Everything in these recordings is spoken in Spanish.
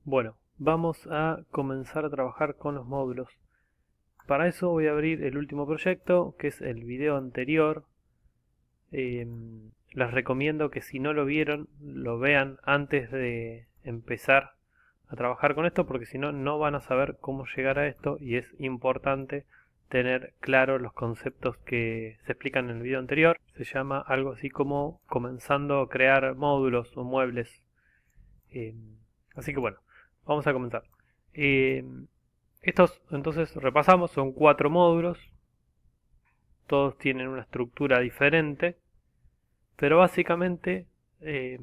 Bueno, vamos a comenzar a trabajar con los módulos. Para eso voy a abrir el último proyecto, que es el video anterior. Les recomiendo que si no lo vieron, lo vean antes de empezar a trabajar con esto, porque si no, no van a saber cómo llegar a esto y es importante tener claro los conceptos que se explican en el video anterior. Se llama algo así como comenzando a crear módulos o muebles. Así que bueno, vamos a comenzar. Eh, Estos entonces repasamos, son 4 módulos, todos tienen una estructura diferente, pero básicamente eh,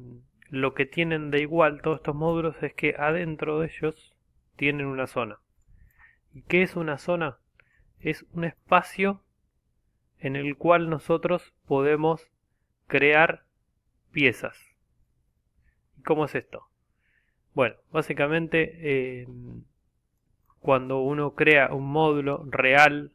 lo que tienen de igual todos estos módulos es que adentro de ellos tienen una zona. ¿Y qué es una zona? Es un espacio en el cual nosotros podemos crear piezas. ¿Y cómo es esto? Bueno, básicamente cuando uno crea un módulo real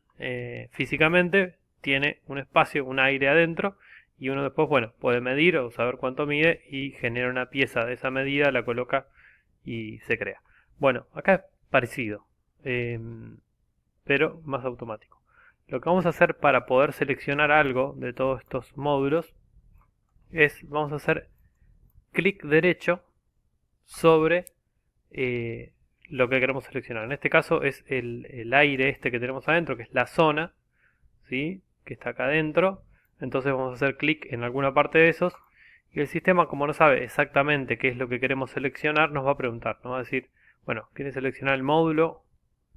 físicamente, tiene un espacio, un aire adentro, y uno después, bueno, puede medir o saber cuánto mide y genera una pieza de esa medida, la coloca y se crea. Bueno, acá es parecido, eh, pero más automático. Lo que vamos a hacer para poder seleccionar algo de todos estos módulos es, vamos a hacer clic derecho sobre lo que queremos seleccionar. En este caso es el aire este que tenemos adentro, que es la zona, ¿sí? Que está acá adentro. Entonces vamos a hacer clic en alguna parte de esos. Y el sistema, como no sabe exactamente qué es lo que queremos seleccionar, nos va a preguntar. Nos va a decir, bueno, ¿quiere seleccionar el módulo,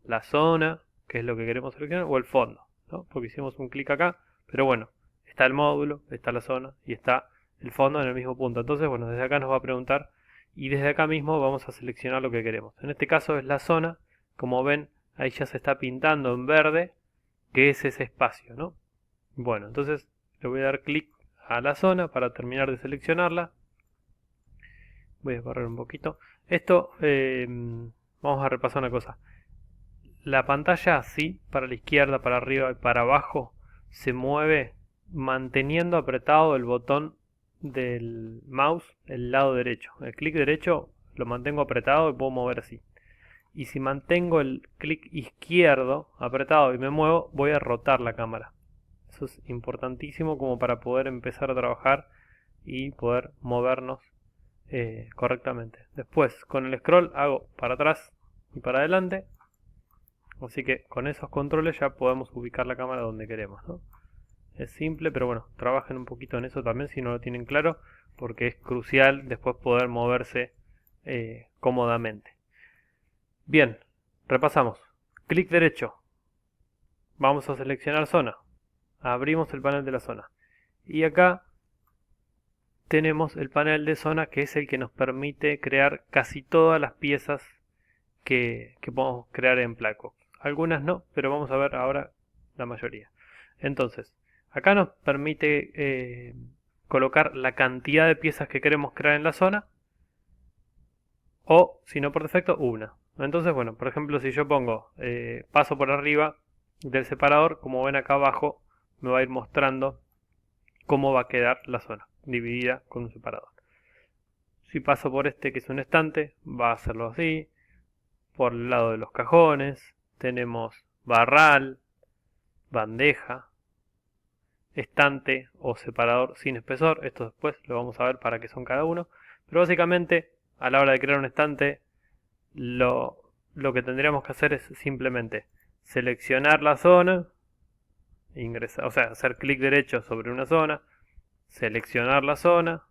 la zona, que es lo que queremos seleccionar, o el fondo? ¿No? Porque hicimos un clic acá, pero bueno, está el módulo, está la zona y está el fondo en el mismo punto. Entonces, bueno, desde acá nos va a preguntar y desde acá mismo vamos a seleccionar lo que queremos. En este caso es la zona, como ven, ahí ya se está pintando en verde, que es ese espacio, ¿no? Bueno, entonces le voy a dar clic a la zona para terminar de seleccionarla. Voy a barrer un poquito. Esto, vamos a repasar una cosa. La pantalla así, para la izquierda, para arriba y para abajo, se mueve manteniendo apretado el botón del mouse el lado derecho. El clic derecho lo mantengo apretado y puedo mover así. Y si mantengo el clic izquierdo apretado y me muevo, voy a rotar la cámara. Eso es importantísimo como para poder empezar a trabajar y poder movernos correctamente. Después, con el scroll hago para atrás y para adelante. Así que con esos controles ya podemos ubicar la cámara donde queremos, ¿no? Es simple, pero bueno, trabajen un poquito en eso también si no lo tienen claro, porque es crucial después poder moverse cómodamente. Bien, repasamos. Clic derecho. Vamos a seleccionar zona. Abrimos el panel de la zona. Y acá tenemos el panel de zona, que es el que nos permite crear casi todas las piezas que podemos crear en Placo. Algunas no, pero vamos a ver ahora la mayoría. Entonces, acá nos permite colocar la cantidad de piezas que queremos crear en la zona, o si no por defecto, una. Entonces, bueno, por ejemplo, si yo pongo paso por arriba del separador, como ven acá abajo, me va a ir mostrando cómo va a quedar la zona, dividida con un separador. Si paso por este que es un estante, va a hacerlo así. Por el lado de los cajones tenemos barral, bandeja, estante o separador sin espesor. Esto después lo vamos a ver para qué son cada uno. Pero básicamente a la hora de crear un estante lo que tendríamos que hacer es simplemente seleccionar la zona, ingresar, o sea, hacer clic derecho sobre una zona, seleccionar la zona,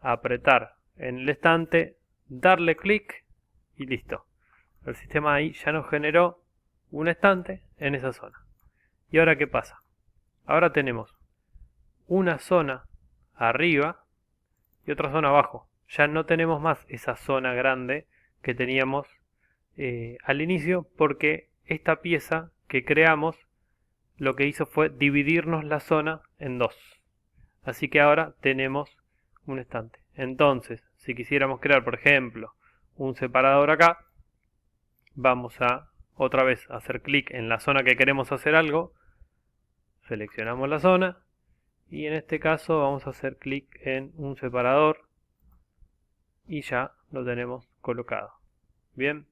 apretar en el estante, darle clic y listo. El sistema ahí ya nos generó un estante en esa zona. ¿Y ahora qué pasa? Ahora tenemos una zona arriba y otra zona abajo. Ya no tenemos más esa zona grande que teníamos al inicio, porque esta pieza que creamos lo que hizo fue dividirnos la zona en dos. Así que ahora tenemos un estante. Entonces, si quisiéramos crear, por ejemplo, un separador acá, vamos a otra vez hacer clic en la zona que queremos hacer algo, seleccionamos la zona y en este caso vamos a hacer clic en un separador y ya lo tenemos colocado. Bien,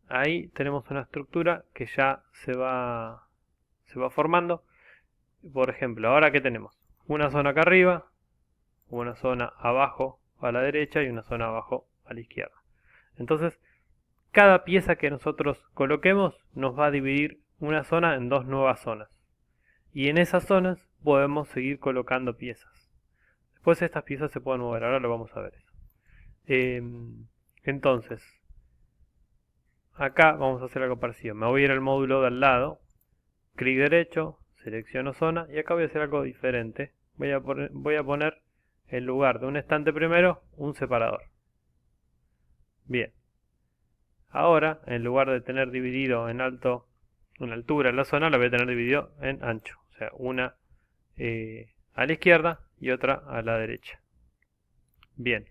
ahí tenemos una estructura que ya se va formando. Por ejemplo, ahora que tenemos una zona acá arriba, una zona abajo a la derecha y una zona abajo a la izquierda. Entonces, cada pieza que nosotros coloquemos nos va a dividir una zona en dos nuevas zonas. Y en esas zonas podemos seguir colocando piezas. Después estas piezas se pueden mover, ahora lo vamos a ver eso. Entonces, acá vamos a hacer algo parecido. Me voy a ir al módulo de al lado, clic derecho, selecciono zona y acá voy a hacer algo diferente. Voy a poner en lugar de un estante primero, un separador. Bien. Ahora, en lugar de tener dividido en altura la zona, la voy a tener dividido en ancho. O sea, una a la izquierda y otra a la derecha. Bien.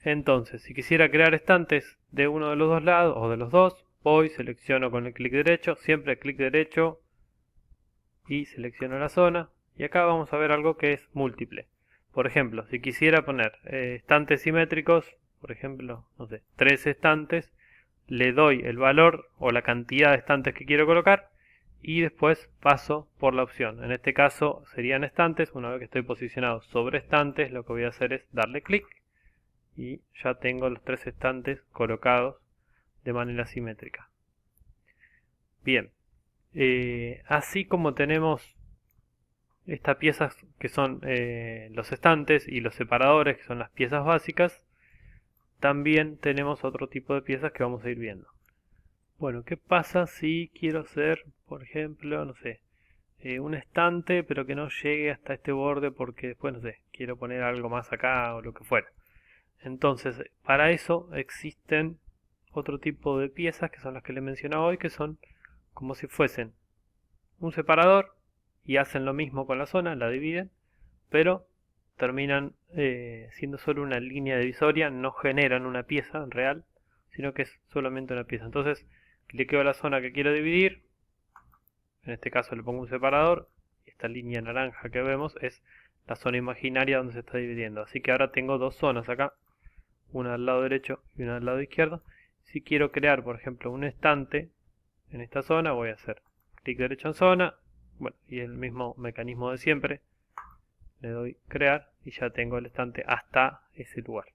Entonces, si quisiera crear estantes de uno de los dos lados o de los dos, voy, selecciono con el clic derecho, siempre clic derecho y selecciono la zona. Y acá vamos a ver algo que es múltiple. Por ejemplo, si quisiera poner estantes simétricos, por ejemplo, no sé, 3 estantes, le doy el valor o la cantidad de estantes que quiero colocar y después paso por la opción. En este caso serían estantes. Una vez que estoy posicionado sobre estantes, lo que voy a hacer es darle clic y ya tengo los 3 estantes colocados de manera simétrica. Bien, así como tenemos estas piezas que son los estantes y los separadores, que son las piezas básicas, también tenemos otro tipo de piezas que vamos a ir viendo. Bueno, ¿qué pasa si quiero hacer, por ejemplo, no sé, un estante pero que no llegue hasta este borde porque después, no sé, quiero poner algo más acá o lo que fuera? Entonces, para eso existen otro tipo de piezas que son las que le mencionaba hoy, que son como si fuesen un separador y hacen lo mismo con la zona, la dividen, pero terminan siendo solo una línea divisoria, no generan una pieza real, sino que es solamente una pieza. Entonces, cliqueo a la zona que quiero dividir, en este caso le pongo un separador, y esta línea naranja que vemos es la zona imaginaria donde se está dividiendo. Así que ahora tengo dos zonas acá, una al lado derecho y una al lado izquierdo. Si quiero crear, por ejemplo, un estante en esta zona, voy a hacer clic derecho en zona, bueno, y el mismo mecanismo de siempre, le doy crear y ya tengo el estante hasta ese lugar.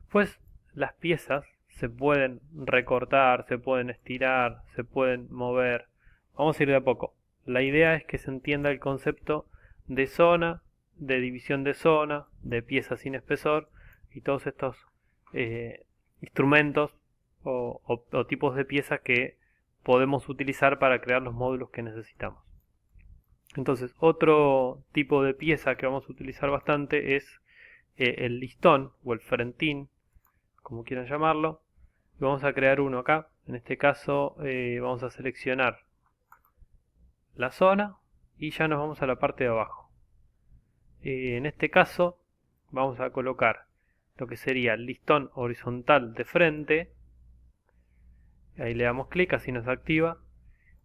Después las piezas se pueden recortar, se pueden estirar, se pueden mover. Vamos a ir de a poco. La idea es que se entienda el concepto de zona, de división de zona, de piezas sin espesor y todos estos instrumentos o tipos de piezas que podemos utilizar para crear los módulos que necesitamos. Entonces, otro tipo de pieza que vamos a utilizar bastante es el listón o el frentín, como quieran llamarlo. Y vamos a crear uno acá. En este caso vamos a seleccionar la zona y ya nos vamos a la parte de abajo. En este caso vamos a colocar lo que sería el listón horizontal de frente. Ahí le damos clic, así nos activa.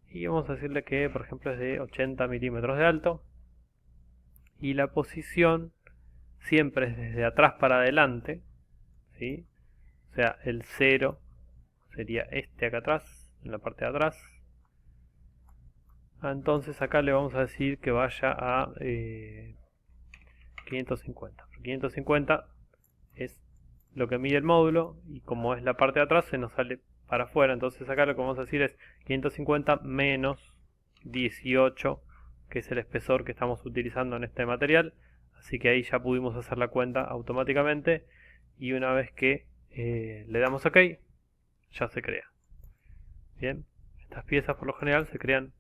Y vamos a decirle que por ejemplo es de 80 milímetros de alto y la posición siempre es desde atrás para adelante, ¿sí? O sea, el 0 sería este acá atrás, en la parte de atrás. Entonces acá le vamos a decir que vaya a 550. 550 es lo que mide el módulo y como es la parte de atrás se nos sale para afuera. Entonces acá lo que vamos a decir es 550 menos 18, que es el espesor que estamos utilizando en este material. Así que ahí ya pudimos hacer la cuenta automáticamente y una vez que le damos OK ya se crea. Bien, estas piezas por lo general se crean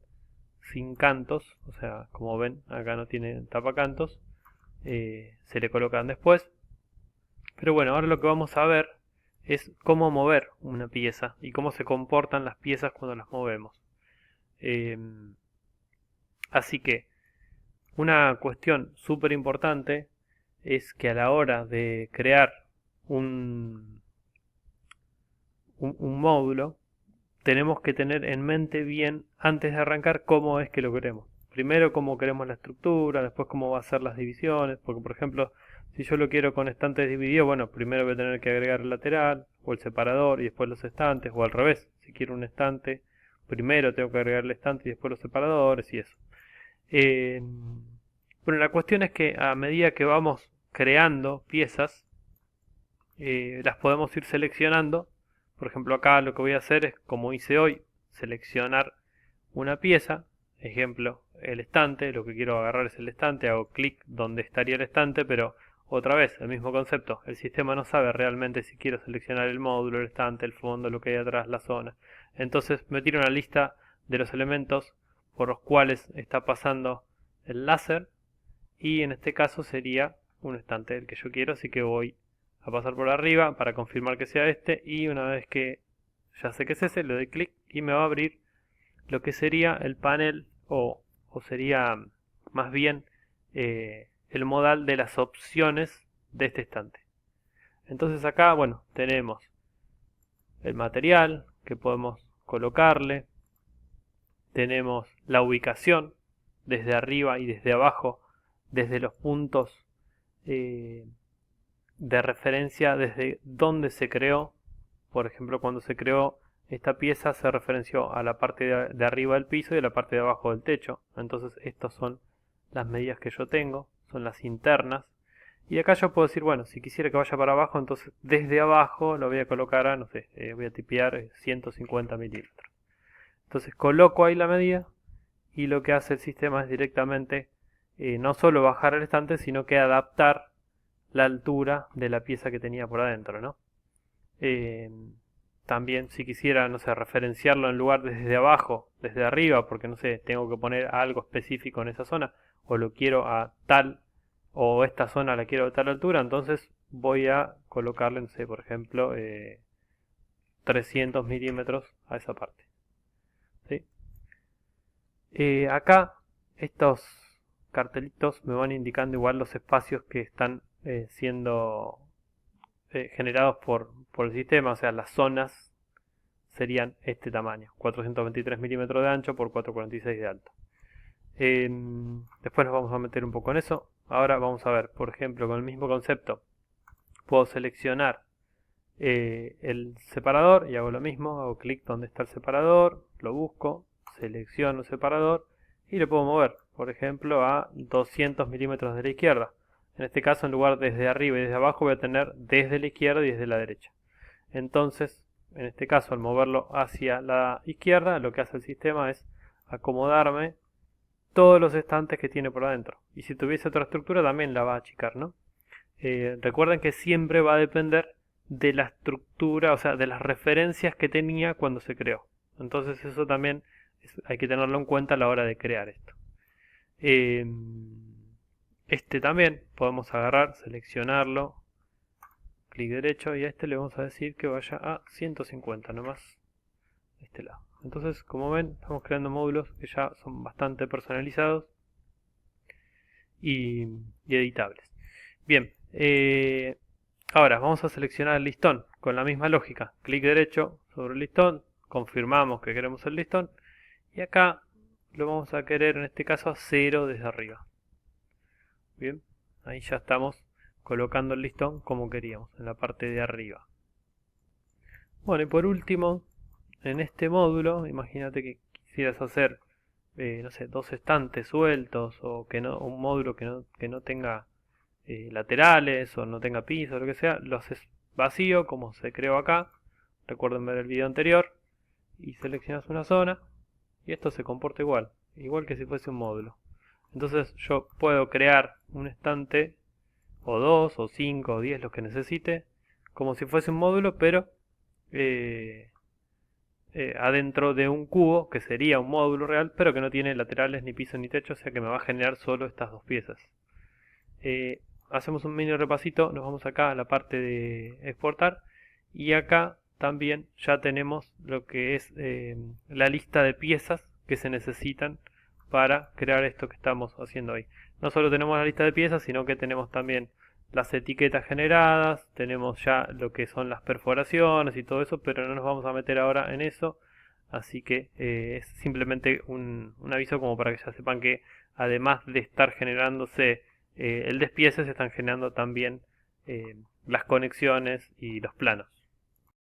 sin cantos, o sea, como ven acá no tiene tapacantos, se le colocan después. Pero bueno, ahora lo que vamos a ver es cómo mover una pieza y cómo se comportan las piezas cuando las movemos. Así que una cuestión súper importante es que a la hora de crear un módulo tenemos que tener en mente bien antes de arrancar cómo es que lo queremos. Primero cómo queremos la estructura, después cómo va a ser las divisiones, porque por ejemplo Si yo lo quiero con estantes divididos, bueno, primero voy a tener que agregar el lateral o el separador y después los estantes, o al revés, si quiero un estante, primero tengo que agregar el estante y después los separadores y eso. Bueno, la cuestión es que a medida que vamos creando piezas, las podemos ir seleccionando. Por ejemplo, acá lo que voy a hacer es, como hice hoy, seleccionar una pieza. Ejemplo, el estante, lo que quiero agarrar es el estante, hago clic donde estaría el estante, pero otra vez, el mismo concepto, el sistema no sabe realmente si quiero seleccionar el módulo, el estante, el fondo, lo que hay atrás, la zona. Entonces me tira una lista de los elementos por los cuales está pasando el láser, y en este caso sería un estante el que yo quiero, así que voy a pasar por arriba para confirmar que sea este, y una vez que ya sé que es ese, le doy clic y me va a abrir lo que sería el panel, o sería más bien el modal de las opciones de este estante. Entonces acá, bueno, tenemos el material que podemos colocarle, tenemos la ubicación desde arriba y desde abajo, desde los puntos de referencia, desde donde se creó. Por ejemplo, cuando se creó esta pieza se referenció a la parte de arriba del piso y a la parte de abajo del techo. Entonces estas son las medidas que yo tengo, son las internas. Y acá yo puedo decir, bueno, si quisiera que vaya para abajo, entonces desde abajo lo voy a colocar a, no sé, voy a tipear 150 milímetros. Entonces coloco ahí la medida y lo que hace el sistema es directamente no solo bajar el estante, sino que adaptar la altura de la pieza que tenía por adentro, ¿no? También si quisiera, no sé, referenciarlo en lugar desde abajo, desde arriba, porque no sé, tengo que poner algo específico en esa zona, o lo quiero a tal, o esta zona la quiero a tal altura, entonces voy a colocarle, no sé, por ejemplo, 300 milímetros a esa parte. ¿Sí? Acá estos cartelitos me van indicando igual los espacios que están siendo generados por el sistema, o sea, las zonas serían este tamaño, 423 milímetros de ancho por 446 de alto. Después nos vamos a meter un poco en eso. Ahora vamos a ver, por ejemplo, con el mismo concepto, puedo seleccionar el separador y hago lo mismo, hago clic donde está el separador, lo busco, selecciono el separador y lo puedo mover, por ejemplo, a 200 milímetros de la izquierda. En este caso, en lugar desde arriba y desde abajo, voy a tener desde la izquierda y desde la derecha. Entonces, en este caso, al moverlo hacia la izquierda, lo que hace el sistema es acomodarme todos los estantes que tiene por adentro. Y si tuviese otra estructura, también la va a achicar, ¿no? Recuerden que siempre va a depender de la estructura, o sea, de las referencias que tenía cuando se creó. Entonces eso también hay que tenerlo en cuenta a la hora de crear esto. Este también podemos agarrar, seleccionarlo, clic derecho, y a este le vamos a decir que vaya a 150 nomás, de este lado. Entonces, como ven, estamos creando módulos que ya son bastante personalizados y editables. Bien, ahora vamos a seleccionar el listón con la misma lógica. Clic derecho sobre el listón, confirmamos que queremos el listón y acá lo vamos a querer en este caso a 0 desde arriba. Bien, ahí ya estamos colocando el listón como queríamos, en la parte de arriba. Bueno, y por último, en este módulo, imagínate que quisieras hacer, no sé, dos estantes sueltos, o que no, un módulo que no tenga laterales, o no tenga piso, o lo que sea, lo haces vacío, como se creó acá. Recuerden ver el video anterior, y seleccionas una zona, y esto se comporta igual que si fuese un módulo. Entonces yo puedo crear un estante, o 2, o 5, o 10, los que necesite, como si fuese un módulo, pero adentro de un cubo, que sería un módulo real, pero que no tiene laterales, ni piso, ni techo, o sea que me va a generar solo estas dos piezas. Hacemos un mini repasito, nos vamos acá a la parte de exportar, y acá también ya tenemos lo que es la lista de piezas que se necesitan para crear esto que estamos haciendo hoy. No solo tenemos la lista de piezas, sino que tenemos también las etiquetas generadas, tenemos ya lo que son las perforaciones y todo eso, pero no nos vamos a meter ahora en eso, así que es simplemente un aviso como para que ya sepan que además de estar generándose el despiece se están generando también las conexiones y los planos.